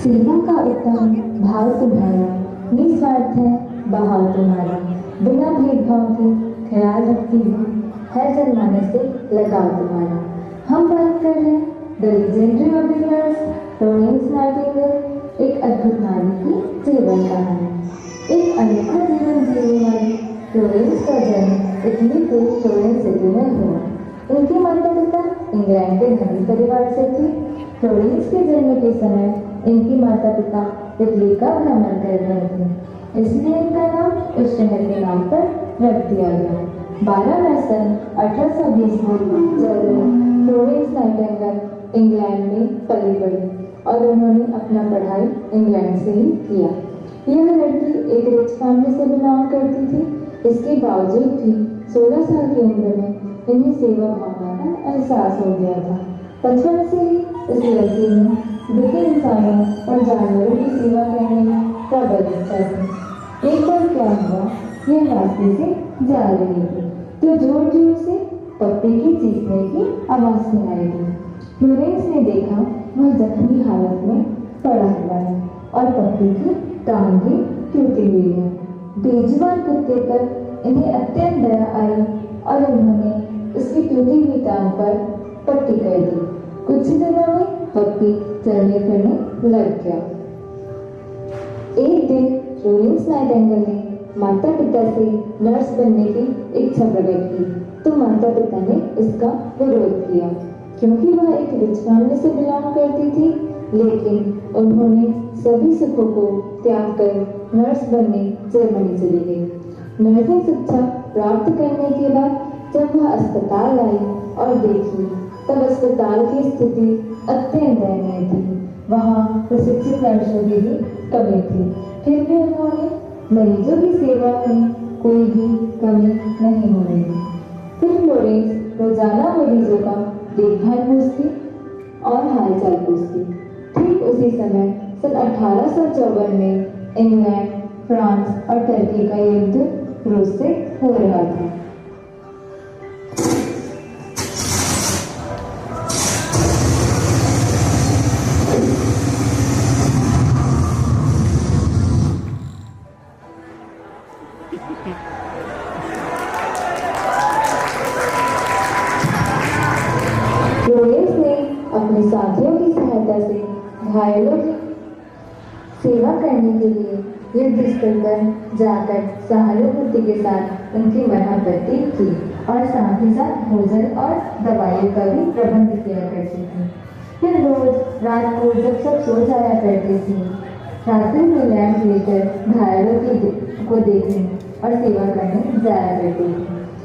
सेवा का उत्तम भाव तुम्हारा, निस्वार्थ है बहाव तुम्हारा, बिना भेदभाव के ख्याल रखती हूँ, है जनमानस से लगाव तुम्हारा। हम बात कर रहे हैं the legendary of the nurse Florence Nightingale, एक अद्भुत नारी की जीवन कहानी। एक अनोखा जीवन जीने वाली फ्लोरेंस का जन्म इटली के फ्लोरेंस सिटी में हुआ। उनके माता पिता इंग्लैंड के धनी परिवार से थे। फ्लोरेंस के जन्म के समय इनके माता पिता इटली का भ्रमण कर रहे थे, इसलिए इनका नाम उस शहर के नाम पर रख दिया गया। 12 मई सन 1820 में जब फ्लोरेंस नाइटिंगेल इंग्लैंड में पली बढ़ी और उन्होंने अपना पढ़ाई इंग्लैंड से ही किया। यह लड़की एक रिच फैमिली से बिलोंग करती थी। इसके बावजूद भी 16 साल की उम्र में इन्हें सेवा भावना का एहसास हो गया था। बचपन से ही इस लड़की ने दुखी इंसानों और जानवरों की सेवा करने में प्रबल इच्छा थी। एक बार क्या हुआ, यह रास्ते से जा रही थी तो जोर जोर से पप्पी की चीखने की आवाज सुनाई दी। फ्लोरेंस ने देखा वह जख्मी हालत में पड़ा हुआ है और पप्पी की टांग भी टूटी हुई है। बेजुबान कुत्ते पर इन्हें अत्यंत दया आई और उन्होंने उसकी टूटी हुई टांग पर पट्टी कर दी। कुछ ही दिनों में पप्पी चलने फिरने लग गया। एक दिन फ्लोरेंस नाइटिंगेल ने माता पिता से नर्स बनने की इच्छा प्रकट की तो माता पिता ने इसका विरोध किया क्योंकि वह एक रिच फैमिली से बिलोंग करती थी। लेकिन उन्होंने सभी सुखों को त्याग कर नर्स बनने जर्मनी चली गई। नर्सिंग शिक्षा प्राप्त करने के बाद जब वह अस्पताल आई और देखी तब अस्पताल की स्थिति अत्यंत दयनीय थी। वहाँ प्रशिक्षित नर्सों की भी कमी थी। फिर भी उन्होंने मरीजों की सेवा में कोई भी कमी नहीं होने दी। फिर फ्लोरेंस रोजाना मरीजों का देखभाल पूछती और हालचाल पूछती। ठीक उसी समय सन 1854 में इंग्लैंड, फ्रांस और टर्की का युद्ध रूस से हो रहा था। फ्लोरेंस ने अपने साथियों की सहायता से घायलों की सेवा करने के लिए युद्ध स्थल पर जाकर सहानुभूति के साथ उनकी मरहमपट्टी की और साथ ही साथ भोजन और दवाइयों का भी प्रबंध किया करती थी। फिर रोज रात को जब सब सो जाया करती थी, रात्रि में लैंप लेकर घायलों को देखने और सेवा करने जाया करती थी,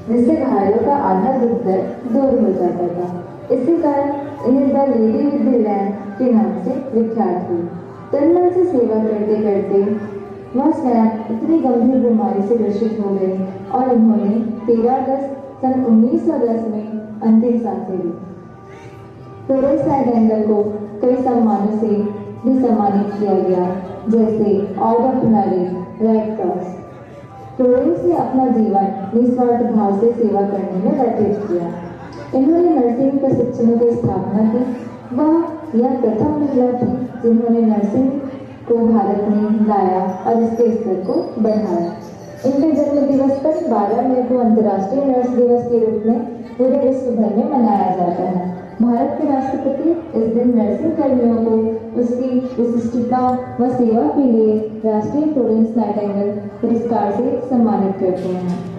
जिससे घायलों का आधा दुख दर्द दूर हो जाता था। इसी कारण इन्हें the lady with the lamp के नाम से विख्यात हुई। तन मन से सेवा करते करते वह स्वयं इतनी गंभीर बीमारी से ग्रसित हो गई और उन्होंने 13 अगस्त सन 1910 में अंतिम सांसें ली। फ्लोरेंस नाइटिंगेल को कई सम्मानों से भी सम्मानित किया गया, जैसे order of merit, red cross. Florence ने अपना जीवन निस्वार्थ भाव से सेवा करने में व्यतीत किया। इन्होंने नर्सिंग प्रशिक्षणों की स्थापना की। वह यह प्रथम महिला थी जिन्होंने नर्सिंग को भारत में लाया और इसके स्तर को बढ़ाया। इनके जन्म दिवस पर 12 मई को अंतर्राष्ट्रीय नर्स दिवस के रूप में पूरे विश्व भर में मनाया जाता है। भारत के राष्ट्रपति इस दिन नर्सिंग कर्मियों को उसकी विशिष्टता व सेवा के लिए राष्ट्रीय फ्लोरेंस नाइटिंगेल पुरस्कार से सम्मानित करते हैं।